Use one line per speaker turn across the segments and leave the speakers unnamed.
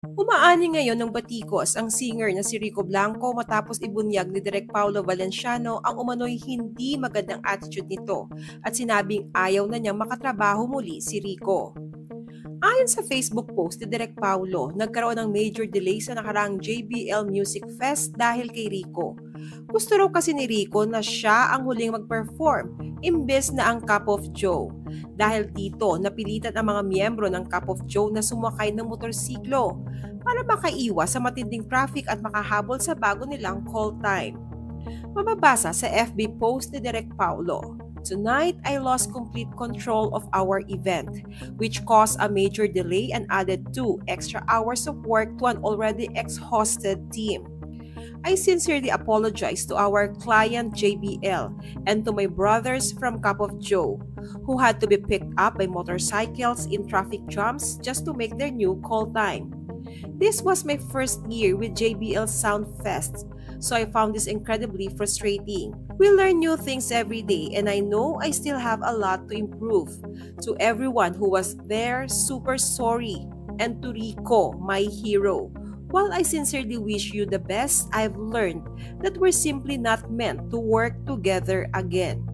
Umaani ngayon ng batikos ang singer na si Rico Blanco matapos ibunyag ni Direk Paulo Valenciano ang umano'y hindi magandang attitude nito at sinabing ayaw na niyang makatrabaho muli si Rico. Ayon sa Facebook post ni Direk Paulo, nagkaroon ng major delay sa nakaraang JBL Music Fest dahil kay Rico. Gusto raw kasi ni Rico na siya ang huling mag-perform, imbes na ang Cup of Joe. Dahil dito, napilitan ang mga miyembro ng Cup of Joe na sumakay ng motorsiklo para makaiwas sa matinding traffic at makahabol sa bago nilang call time. Mababasa sa FB post ni Direk Paulo. Tonight, I lost complete control of our event, which caused a major delay and added 2 extra hours of work to an already exhausted team. I sincerely apologize to our client JBL and to my brothers from Cup of Joe, who had to be picked up by motorcycles in traffic jams just to make their new call time. This was my first year with JBL Sound Fest, so I found this incredibly frustrating. We learn new things every day and I know I still have a lot to improve. To everyone who was there, super sorry. And to Rico, my hero. While I sincerely wish you the best, I've learned that we're simply not meant to work together again.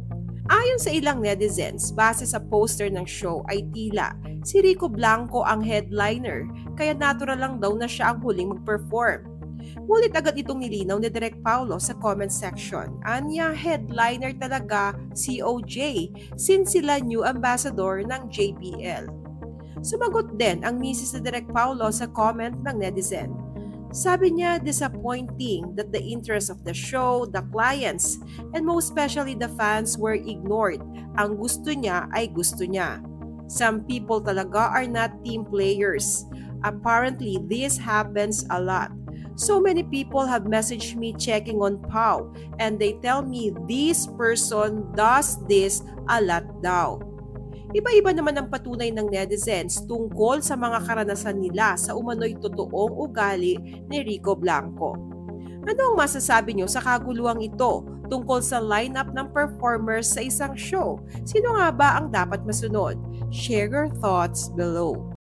Ayon sa ilang netizens, base sa poster ng show ay tila si Rico Blanco ang headliner, kaya natural lang daw na siya ang huling mag-perform. Ngunit agad itong nilinaw ni Direk Paulo sa comment section. Anya, headliner talaga si OJ since sila new ambassador ng JBL. Sumagot din ang misis ni Direk Paulo sa comment ng netizen. Sabi niya, disappointing that the interest of the show, the clients, and most especially the fans were ignored. Ang gusto niya ay gusto niya. Some people talaga are not team players. Apparently, this happens a lot. So many people have messaged me checking on Pau and they tell me this person does this a lot daw. Iba-iba naman ang patunay ng netizens tungkol sa mga karanasan nila sa umano'y totoong ugali ni Rico Blanco. Ano ang masasabi nyo sa kaguluhang ito tungkol sa lineup ng performers sa isang show? Sino nga ba ang dapat masunod? Share your thoughts below.